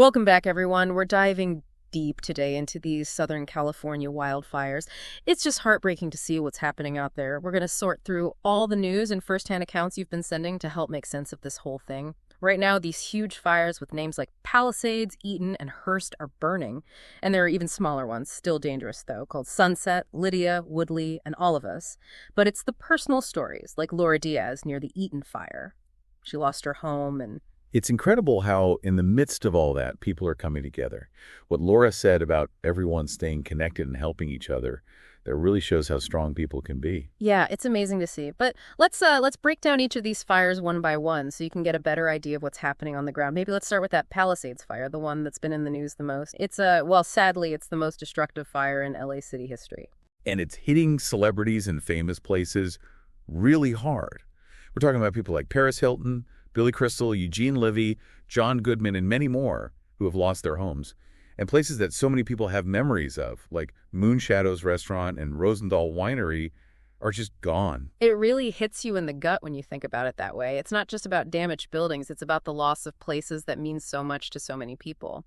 Welcome back, everyone. We're diving deep today into these Southern California wildfires. It's just heartbreaking to see what's happening out there. We're going to sort through all the news and firsthand accounts you've been sending to help make sense of this whole thing. Right now, these huge fires with names like Palisades, Eaton, and Hearst are burning. And there are even smaller ones, still dangerous though, called Sunset, Lydia, Woodley, and all of us. But it's the personal stories, like Laura Diaz near the Eaton fire. She lost her home and It's incredible how, in the midst of all that, people are coming together. What Laura said about everyone staying connected and helping each other, that really shows how strong people can be. yeah, it's amazing to see. But let's break down each of these fires one by one so you can get a better idea of what's happening on the ground. Maybe let's start with that Palisades fire, the one that's been in the news the most. Well, sadly, it's the most destructive fire in LA city history. And it's hitting celebrities and famous places really hard. We're talking about people like Paris Hilton, Billy Crystal, Eugene Levy, John Goodman, and many more who have lost their homes. And places that so many people have memories of, like Moonshadows Restaurant and Rosendahl Winery, are just gone. It really hits you in the gut when you think about it that way. It's not just about damaged buildings, it's about the loss of places that mean so much to so many people.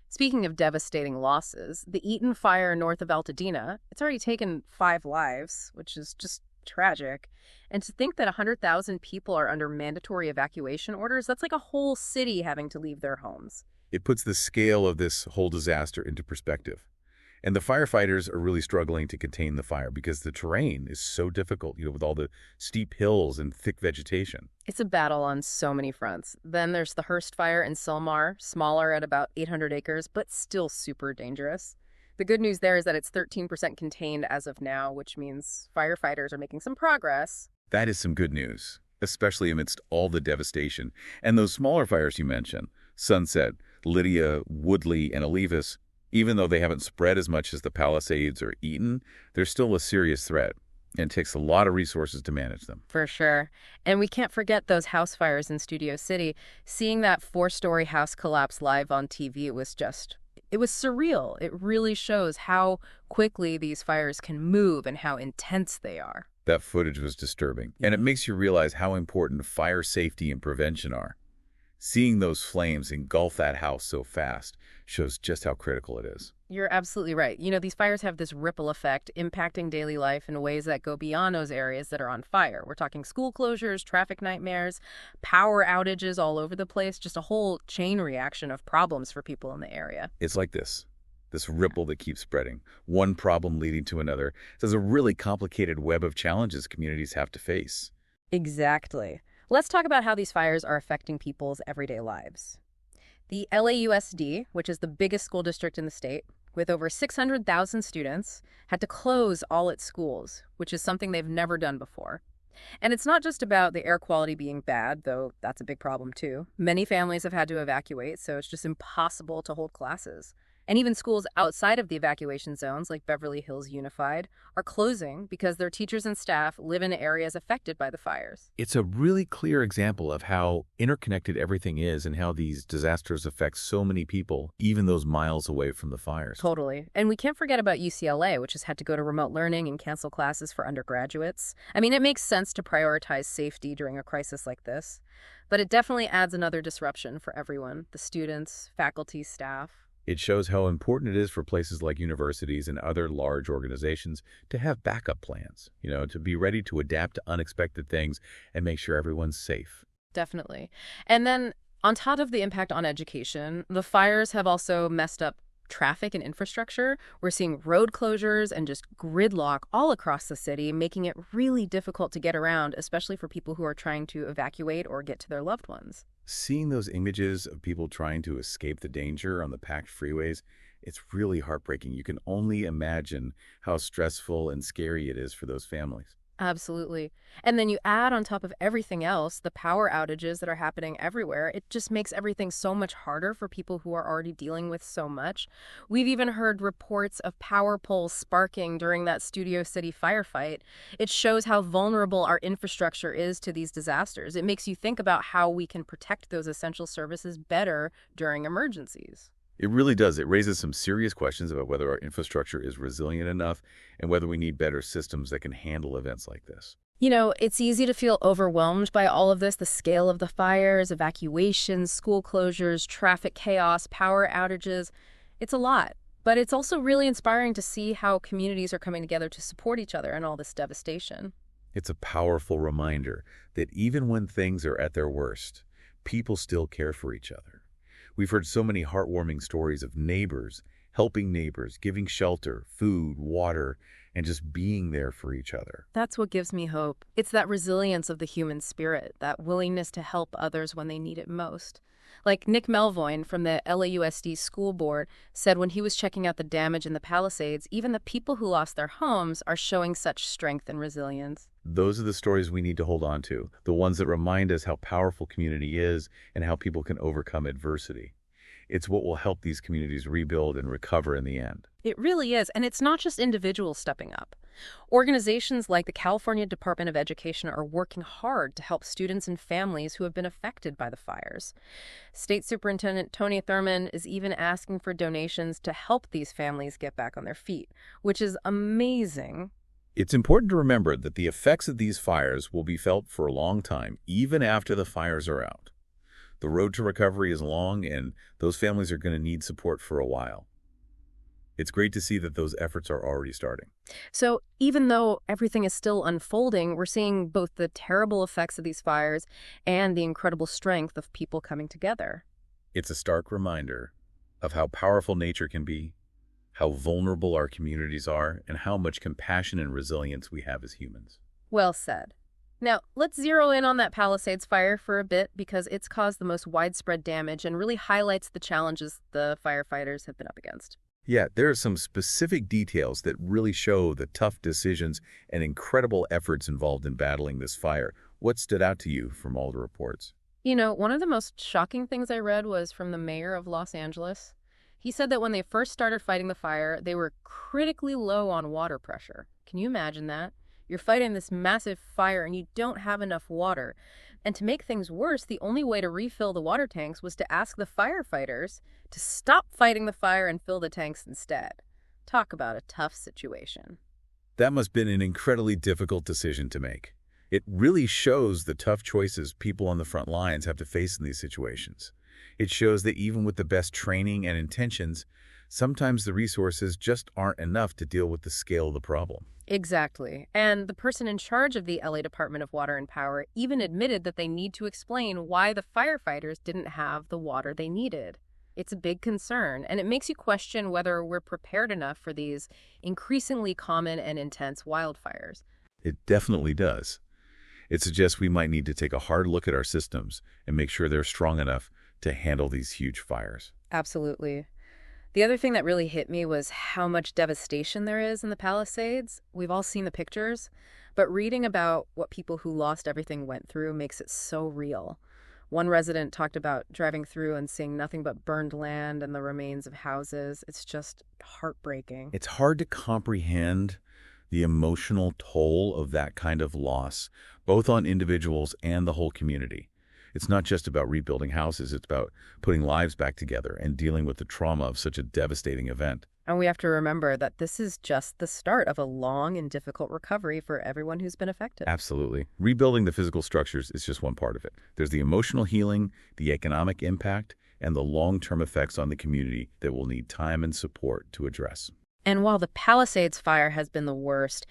Speaking of devastating losses, the Eaton fire north of Altadena, it's already taken 5 lives, which is just tragic. And to think that 100,000 people are under mandatory evacuation orders, that's like a whole city having to leave their homes. It puts the scale of this whole disaster into perspective. And the firefighters are really struggling to contain the fire because the terrain is so difficult, with all the steep hills and thick vegetation. It's a battle on so many fronts. Then there's the Hearst fire in Sylmar, smaller at about 800 acres, but still super dangerous. The good news there is that it's 13% contained as of now, which means firefighters are making some progress. That is some good news, especially amidst all the devastation. And those smaller fires you mentioned, Sunset, Lydia, Woodley, and Olivas, even though they haven't spread as much as the Palisades or Eaton, they're still a serious threat, and it takes a lot of resources to manage them. For sure. And we can't forget those house fires in Studio City. Seeing that 4-story house collapse live on TV, it was surreal. It really shows how quickly these fires can move and how intense they are. That footage was disturbing, and it makes you realize how important fire safety and prevention are. Seeing those flames engulf that house so fast shows just how critical it is. You're absolutely right. These fires have this ripple effect impacting daily life in ways that go beyond those areas that are on fire. We're talking school closures, traffic nightmares, power outages all over the place, just a whole chain reaction of problems for people in the area. It's like this ripple that keeps spreading, one problem leading to another. There's a really complicated web of challenges communities have to face. Exactly. Let's talk about how these fires are affecting people's everyday lives. The LAUSD, which is the biggest school district in the state, with over 600,000 students, had to close all its schools, which is something they've never done before. And it's not just about the air quality being bad, though that's a big problem too. Many families have had to evacuate, so it's just impossible to hold classes. And even schools outside of the evacuation zones, like Beverly Hills Unified, are closing because their teachers and staff live in areas affected by the fires. It's a really clear example of how interconnected everything is and how these disasters affect so many people, even those miles away from the fires. Totally. And we can't forget about UCLA, which has had to go to remote learning and cancel classes for undergraduates. I mean, it makes sense to prioritize safety during a crisis like this, but it definitely adds another disruption for everyone, the students, faculty, staff. It shows how important it is for places like universities and other large organizations to have backup plans, to be ready to adapt to unexpected things and make sure everyone's safe. Definitely. And then on top of the impact on education, the fires have also messed up traffic and infrastructure. We're seeing road closures and just gridlock all across the city, making it really difficult to get around, especially for people who are trying to evacuate or get to their loved ones. Seeing those images of people trying to escape the danger on the packed freeways, it's really heartbreaking. You can only imagine how stressful and scary it is for those families. Absolutely. And then you add on top of everything else, the power outages that are happening everywhere. It just makes everything so much harder for people who are already dealing with so much. We've even heard reports of power poles sparking during that Studio City firefight. It shows how vulnerable our infrastructure is to these disasters. It makes you think about how we can protect those essential services better during emergencies. It really does. It raises some serious questions about whether our infrastructure is resilient enough and whether we need better systems that can handle events like this. It's easy to feel overwhelmed by all of this, the scale of the fires, evacuations, school closures, traffic chaos, power outages. It's a lot. But it's also really inspiring to see how communities are coming together to support each other in all this devastation. It's a powerful reminder that even when things are at their worst, people still care for each other. We've heard so many heartwarming stories of neighbors helping neighbors, giving shelter, food, water, and just being there for each other. That's what gives me hope. It's that resilience of the human spirit, that willingness to help others when they need it most. Like Nick Melvoin from the LAUSD school board said when he was checking out the damage in the Palisades, even the people who lost their homes are showing such strength and resilience. Those are the stories we need to hold on to, the ones that remind us how powerful community is and how people can overcome adversity. It's what will help these communities rebuild and recover in the end. It really is, and it's not just individuals stepping up. Organizations like the California Department of Education are working hard to help students and families who have been affected by the fires. State Superintendent Tony Thurman is even asking for donations to help these families get back on their feet, which is amazing. It's important to remember that the effects of these fires will be felt for a long time, even after the fires are out. The road to recovery is long, and those families are going to need support for a while. It's great to see that those efforts are already starting. So even though everything is still unfolding, we're seeing both the terrible effects of these fires and the incredible strength of people coming together. It's a stark reminder of how powerful nature can be, how vulnerable our communities are, and how much compassion and resilience we have as humans. Well said. Now, let's zero in on that Palisades fire for a bit because it's caused the most widespread damage and really highlights the challenges the firefighters have been up against. Yeah, there are some specific details that really show the tough decisions and incredible efforts involved in battling this fire. What stood out to you from all the reports? One of the most shocking things I read was from the mayor of Los Angeles. He said that when they first started fighting the fire, they were critically low on water pressure. Can you imagine that? You're fighting this massive fire and you don't have enough water. And to make things worse, the only way to refill the water tanks was to ask the firefighters to stop fighting the fire and fill the tanks instead. Talk about a tough situation. That must have been an incredibly difficult decision to make. It really shows the tough choices people on the front lines have to face in these situations. It shows that even with the best training and intentions, sometimes the resources just aren't enough to deal with the scale of the problem. Exactly. And the person in charge of the LA Department of Water and Power even admitted that they need to explain why the firefighters didn't have the water they needed. It's a big concern, and it makes you question whether we're prepared enough for these increasingly common and intense wildfires. It definitely does. It suggests we might need to take a hard look at our systems and make sure they're strong enough to handle these huge fires. Absolutely. The other thing that really hit me was how much devastation there is in the Palisades. We've all seen the pictures, but reading about what people who lost everything went through makes it so real. One resident talked about driving through and seeing nothing but burned land and the remains of houses. It's just heartbreaking. It's hard to comprehend the emotional toll of that kind of loss, both on individuals and the whole community. It's not just about rebuilding houses, it's about putting lives back together and dealing with the trauma of such a devastating event. And we have to remember that this is just the start of a long and difficult recovery for everyone who's been affected. Absolutely. Rebuilding the physical structures is just one part of it. There's the emotional healing, the economic impact, and the long-term effects on the community that will need time and support to address. And while the Palisades fire has been the worst,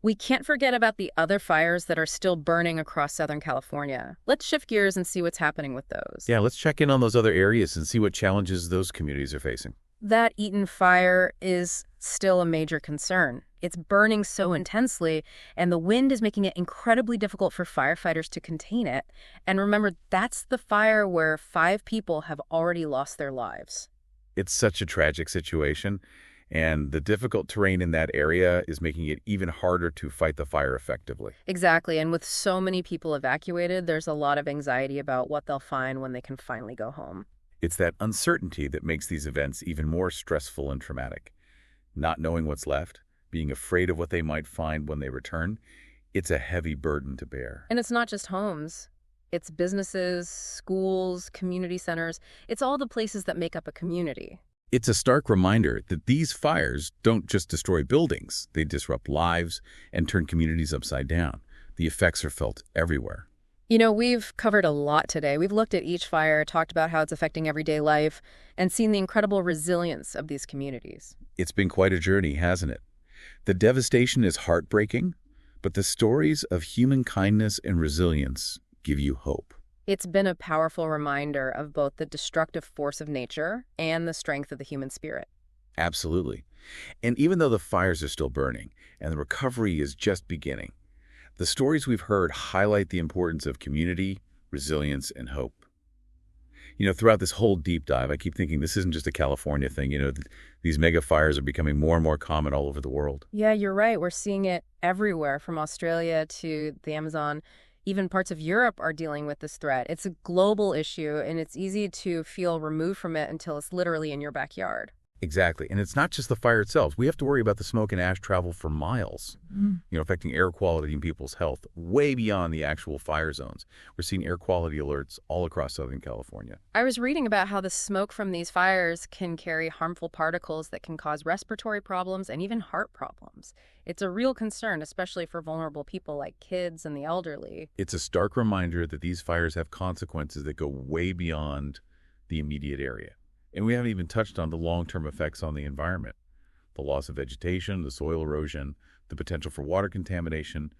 we can't forget about the other fires that are still burning across Southern California. Let's shift gears and see what's happening with those. Yeah, let's check in on those other areas and see what challenges those communities are facing. That Eaton fire is still a major concern. It's burning so intensely, and the wind is making it incredibly difficult for firefighters to contain it. And remember, that's the fire where 5 people have already lost their lives. It's such a tragic situation, and the difficult terrain in that area is making it even harder to fight the fire effectively. Exactly, and with so many people evacuated, there's a lot of anxiety about what they'll find when they can finally go home. It's that uncertainty that makes these events even more stressful and traumatic. Not knowing what's left, being afraid of what they might find when they return, it's a heavy burden to bear. And it's not just homes. It's businesses, schools, community centers. It's all the places that make up a community. It's a stark reminder that these fires don't just destroy buildings, they disrupt lives and turn communities upside down. The effects are felt everywhere. You know, we've covered a lot today. We've looked at each fire, talked about how it's affecting everyday life, and seen the incredible resilience of these communities. It's been quite a journey, hasn't it? The devastation is heartbreaking, but the stories of human kindness and resilience give you hope. It's been a powerful reminder of both the destructive force of nature and the strength of the human spirit. Absolutely. And even though the fires are still burning and the recovery is just beginning, the stories we've heard highlight the importance of community, resilience, and hope. Throughout this whole deep dive, I keep thinking this isn't just a California thing. These mega fires are becoming more and more common all over the world. Yeah, you're right. We're seeing it everywhere, from Australia to the Amazon. Even parts of Europe are dealing with this threat. It's a global issue, and it's easy to feel removed from it until it's literally in your backyard. Exactly. And it's not just the fire itself. We have to worry about the smoke and ash travel for miles, affecting air quality and people's health way beyond the actual fire zones. We're seeing air quality alerts all across Southern California. I was reading about how the smoke from these fires can carry harmful particles that can cause respiratory problems and even heart problems. It's a real concern, especially for vulnerable people like kids and the elderly. It's a stark reminder that these fires have consequences that go way beyond the immediate area. And we haven't even touched on the long-term effects on the environment. The loss of vegetation, the soil erosion, the potential for water contamination.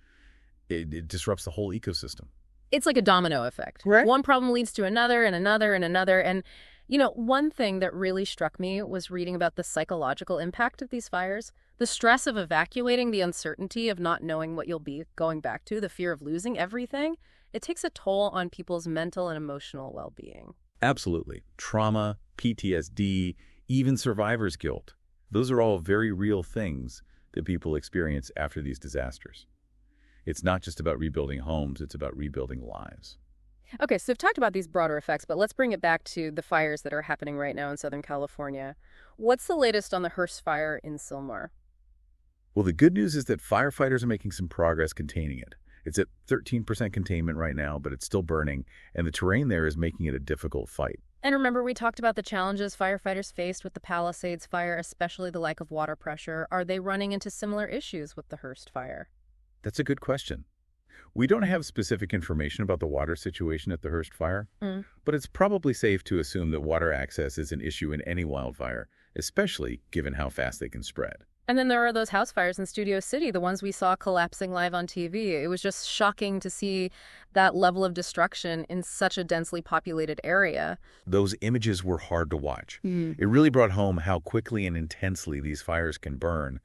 It disrupts the whole ecosystem. It's like a domino effect. Right. One problem leads to another and another and another. And, one thing that really struck me was reading about the psychological impact of these fires. The stress of evacuating, the uncertainty of not knowing what you'll be going back to, the fear of losing everything. It takes a toll on people's mental and emotional well-being. Absolutely. Trauma, PTSD, even survivor's guilt. Those are all very real things that people experience after these disasters. It's not just about rebuilding homes, it's about rebuilding lives. Okay, so we've talked about these broader effects, but let's bring it back to the fires that are happening right now in Southern California. What's the latest on the Hearst fire in Sylmar? Well, the good news is that firefighters are making some progress containing it. It's at 13% containment right now, but it's still burning, and the terrain there is making it a difficult fight. And remember, we talked about the challenges firefighters faced with the Palisades fire, especially the lack of water pressure. Are they running into similar issues with the Hearst fire? That's a good question. We don't have specific information about the water situation at the Hearst fire, but it's probably safe to assume that water access is an issue in any wildfire, especially given how fast they can spread. And then there are those house fires in Studio City, the ones we saw collapsing live on TV. It was just shocking to see that level of destruction in such a densely populated area. Those images were hard to watch. It really brought home how quickly and intensely these fires can burn,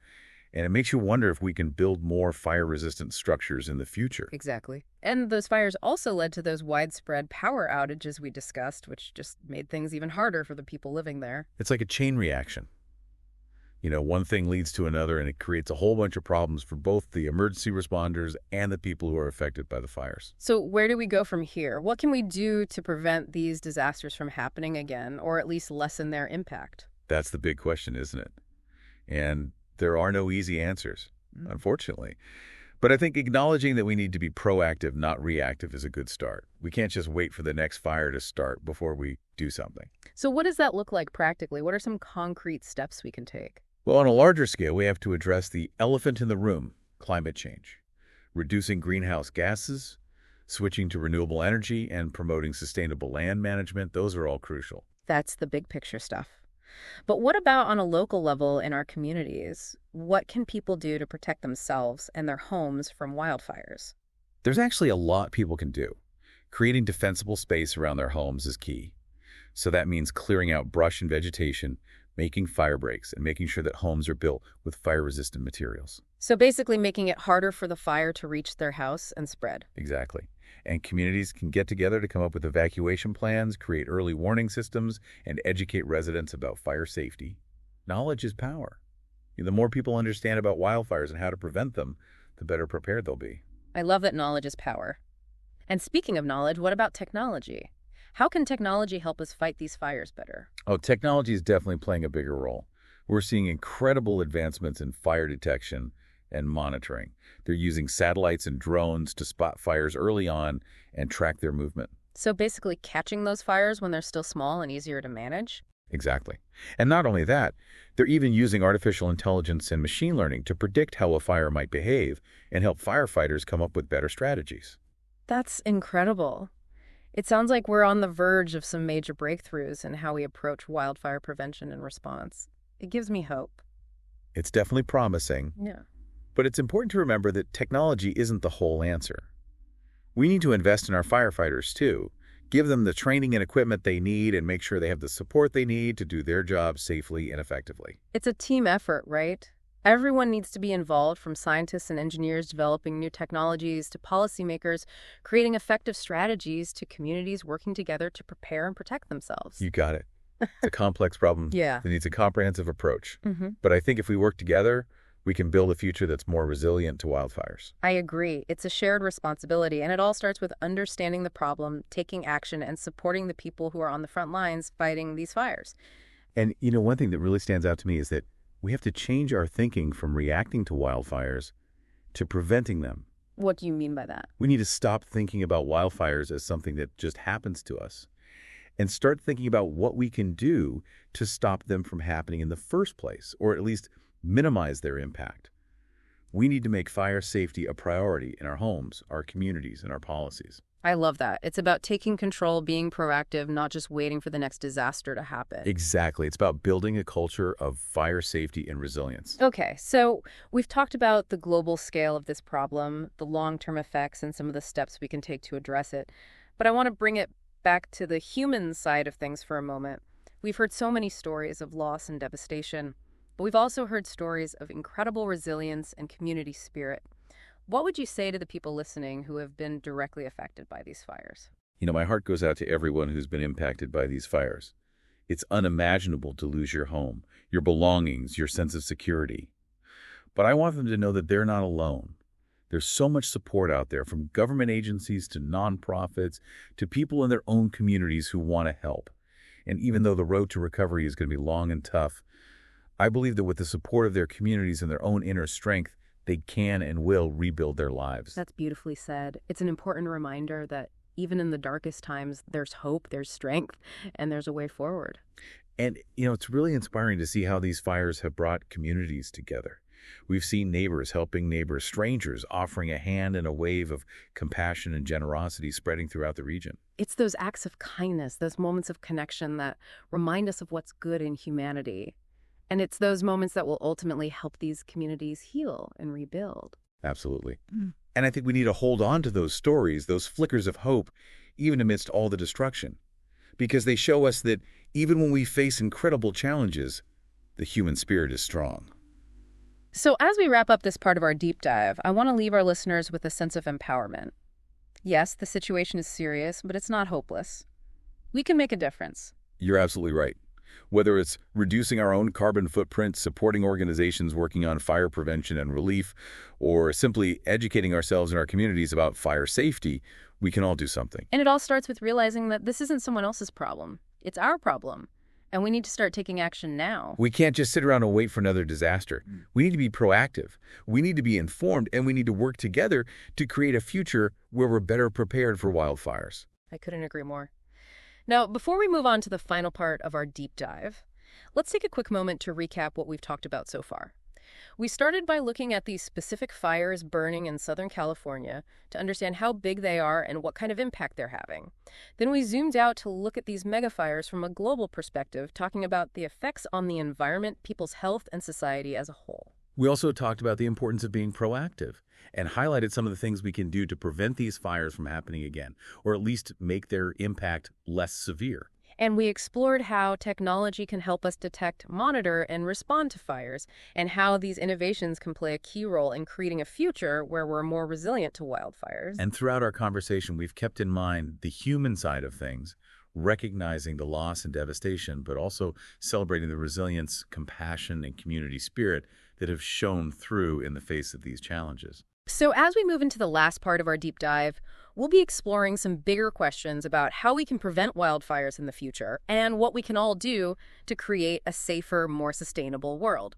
and it makes you wonder if we can build more fire-resistant structures in the future. Exactly. And those fires also led to those widespread power outages we discussed, which just made things even harder for the people living there. It's like a chain reaction. One thing leads to another, and it creates a whole bunch of problems for both the emergency responders and the people who are affected by the fires. So where do we go from here? What can we do to prevent these disasters from happening again, or at least lessen their impact? That's the big question, isn't it? And there are no easy answers, unfortunately. But I think acknowledging that we need to be proactive, not reactive, is a good start. We can't just wait for the next fire to start before we do something. So what does that look like practically? What are some concrete steps we can take? Well, on a larger scale, we have to address the elephant in the room, climate change. Reducing greenhouse gases, switching to renewable energy, and promoting sustainable land management, those are all crucial. That's the big picture stuff. But what about on a local level in our communities? What can people do to protect themselves and their homes from wildfires? There's actually a lot people can do. Creating defensible space around their homes is key. So that means clearing out brush and vegetation, making fire breaks, and making sure that homes are built with fire-resistant materials. So basically making it harder for the fire to reach their house and spread. Exactly. And communities can get together to come up with evacuation plans, create early warning systems, and educate residents about fire safety. Knowledge is power. The more people understand about wildfires and how to prevent them, the better prepared they'll be. I love that knowledge is power. And speaking of knowledge, what about technology? How can technology help us fight these fires better? Oh, technology is definitely playing a bigger role. We're seeing incredible advancements in fire detection and monitoring. They're using satellites and drones to spot fires early on and track their movement. So basically catching those fires when they're still small and easier to manage? Exactly. And not only that, they're even using artificial intelligence and machine learning to predict how a fire might behave and help firefighters come up with better strategies. That's incredible. It sounds like we're on the verge of some major breakthroughs in how we approach wildfire prevention and response. It gives me hope. It's definitely promising, Yeah. but it's important to remember that technology isn't the whole answer. We need to invest in our firefighters too, give them the training and equipment they need, and make sure they have the support they need to do their job safely and effectively. It's a team effort, right? Everyone needs to be involved, from scientists and engineers developing new technologies to policymakers creating effective strategies to communities working together to prepare and protect themselves. You got it. It's a complex problem Yeah. that needs a comprehensive approach. Mm-hmm. But I think if we work together, we can build a future that's more resilient to wildfires. I agree. It's a shared responsibility, and it all starts with understanding the problem, taking action, and supporting the people who are on the front lines fighting these fires. And, one thing that really stands out to me is that we have to change our thinking from reacting to wildfires to preventing them. What do you mean by that? We need to stop thinking about wildfires as something that just happens to us and start thinking about what we can do to stop them from happening in the first place, or at least minimize their impact. We need to make fire safety a priority in our homes, our communities, and our policies. I love that. It's about taking control, being proactive, not just waiting for the next disaster to happen. Exactly. It's about building a culture of fire safety and resilience. Okay, so we've talked about the global scale of this problem, the long-term effects, and some of the steps we can take to address it. But I want to bring it back to the human side of things for a moment. We've heard so many stories of loss and devastation, but we've also heard stories of incredible resilience and community spirit. What would you say to the people listening who have been directly affected by these fires? My heart goes out to everyone who's been impacted by these fires. It's unimaginable to lose your home, your belongings, your sense of security. But I want them to know that they're not alone. There's so much support out there, from government agencies to nonprofits to people in their own communities who want to help. And even though the road to recovery is going to be long and tough, I believe that with the support of their communities and their own inner strength, they can and will rebuild their lives. That's beautifully said. It's an important reminder that even in the darkest times, there's hope, there's strength, and there's a way forward. And, it's really inspiring to see how these fires have brought communities together. We've seen neighbors helping neighbors, strangers offering a hand, and a wave of compassion and generosity spreading throughout the region. It's those acts of kindness, those moments of connection that remind us of what's good in humanity. And it's those moments that will ultimately help these communities heal and rebuild. Absolutely. And I think we need to hold on to those stories, those flickers of hope, even amidst all the destruction, because they show us that even when we face incredible challenges, the human spirit is strong. So as we wrap up this part of our deep dive, I want to leave our listeners with a sense of empowerment. Yes, the situation is serious, but it's not hopeless. We can make a difference. You're absolutely right. Whether it's reducing our own carbon footprint, supporting organizations working on fire prevention and relief, or simply educating ourselves in our communities about fire safety, we can all do something. And it all starts with realizing that this isn't someone else's problem. It's our problem. And we need to start taking action now. We can't just sit around and wait for another disaster. We need to be proactive. We need to be informed, and we need to work together to create a future where we're better prepared for wildfires. I couldn't agree more. Now, before we move on to the final part of our deep dive, let's take a quick moment to recap what we've talked about so far. We started by looking at these specific fires burning in Southern California to understand how big they are and what kind of impact they're having. Then we zoomed out to look at these megafires from a global perspective, talking about the effects on the environment, people's health, and society as a whole. We also talked about the importance of being proactive and highlighted some of the things we can do to prevent these fires from happening again, or at least make their impact less severe. And we explored how technology can help us detect, monitor, and respond to fires, and how these innovations can play a key role in creating a future where we're more resilient to wildfires. And throughout our conversation, we've kept in mind the human side of things, recognizing the loss and devastation, but also celebrating the resilience, compassion, and community spirit that have shown through in the face of these challenges. So as we move into the last part of our deep dive, we'll be exploring some bigger questions about how we can prevent wildfires in the future and what we can all do to create a safer, more sustainable world.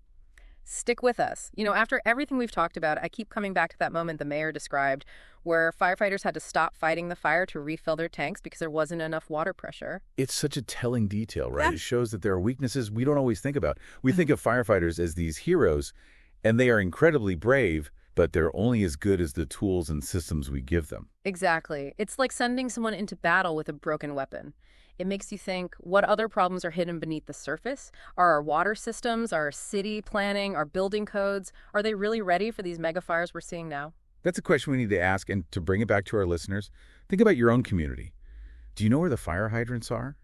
Stick with us. After everything we've talked about, I keep coming back to that moment the mayor described where firefighters had to stop fighting the fire to refill their tanks because there wasn't enough water pressure. It's such a telling detail, right? Yeah. It shows that there are weaknesses we don't always think about. We think of firefighters as these heroes, and they are incredibly brave, but they're only as good as the tools and systems we give them. Exactly. It's like sending someone into battle with a broken weapon. It makes you think, what other problems are hidden beneath the surface? Are our water systems, our city planning, our building codes, are they really ready for these mega fires we're seeing now? That's a question we need to ask, and to bring it back to our listeners, think about your own community. Do you know where the fire hydrants are?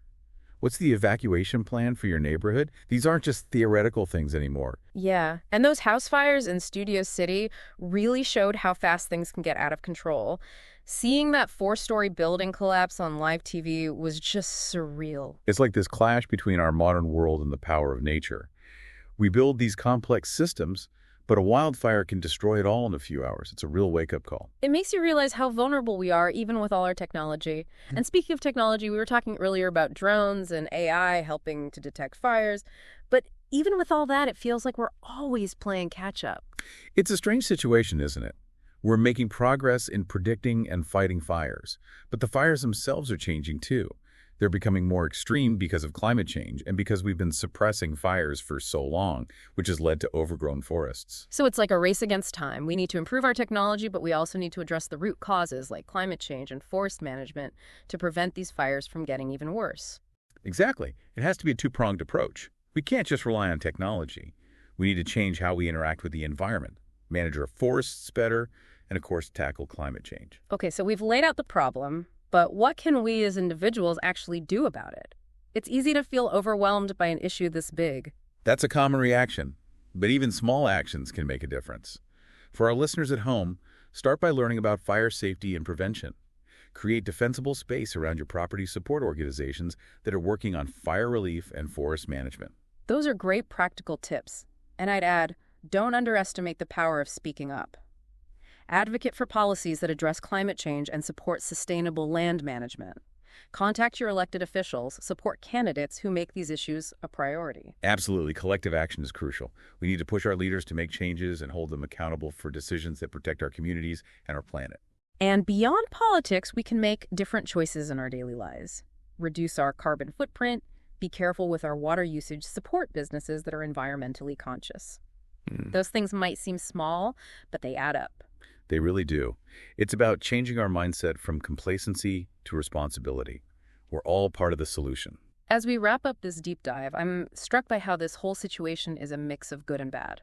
What's the evacuation plan for your neighborhood? These aren't just theoretical things anymore. Yeah, and those house fires in Studio City really showed how fast things can get out of control. Seeing that four-story building collapse on live TV was just surreal. It's like this clash between our modern world and the power of nature. We build these complex systems, but a wildfire can destroy it all in a few hours. It's a real wake-up call. It makes you realize how vulnerable we are, even with all our technology. And speaking of technology, we were talking earlier about drones and AI helping to detect fires. But even with all that, it feels like we're always playing catch-up. It's a strange situation, isn't it? We're making progress in predicting and fighting fires, but the fires themselves are changing too. They're becoming more extreme because of climate change and because we've been suppressing fires for so long, which has led to overgrown forests. So it's like a race against time. We need to improve our technology, but we also need to address the root causes like climate change and forest management to prevent these fires from getting even worse. Exactly. It has to be a two-pronged approach. We can't just rely on technology. We need to change how we interact with the environment, manage our forests better, and of course, tackle climate change. Okay, so we've laid out the problem, but what can we as individuals actually do about it? It's easy to feel overwhelmed by an issue this big. That's a common reaction, but even small actions can make a difference. For our listeners at home, start by learning about fire safety and prevention. Create defensible space around your property support organizations that are working on fire relief and forest management. Those are great practical tips. And I'd add, don't underestimate the power of speaking up. Advocate for policies that address climate change and support sustainable land management. Contact your elected officials, support candidates who make these issues a priority. Absolutely. Collective action is crucial. We need to push our leaders to make changes and hold them accountable for decisions that protect our communities and our planet. And beyond politics, we can make different choices in our daily lives. Reduce our carbon footprint, be careful with our water usage, support businesses that are environmentally conscious. Those things might seem small, but they add up. They really do. It's about changing our mindset from complacency to responsibility. We're all part of the solution. As we wrap up this deep dive, I'm struck by how this whole situation is a mix of good and bad.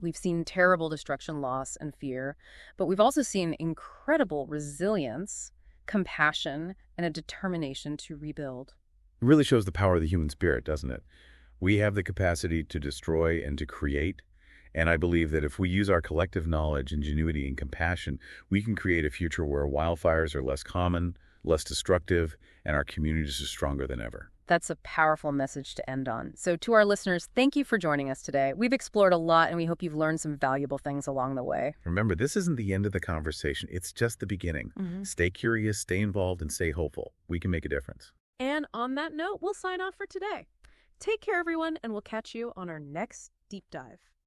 We've seen terrible destruction, loss, and fear, but we've also seen incredible resilience, compassion, and a determination to rebuild. It really shows the power of the human spirit, doesn't it? We have the capacity to destroy and to create. And I believe that if we use our collective knowledge, ingenuity, and compassion, we can create a future where wildfires are less common, less destructive, and our communities are stronger than ever. That's a powerful message to end on. So to our listeners, thank you for joining us today. We've explored a lot, and we hope you've learned some valuable things along the way. Remember, this isn't the end of the conversation. It's just the beginning. Stay curious, stay involved, and stay hopeful. We can make a difference. And on that note, we'll sign off for today. Take care, everyone, and we'll catch you on our next deep dive.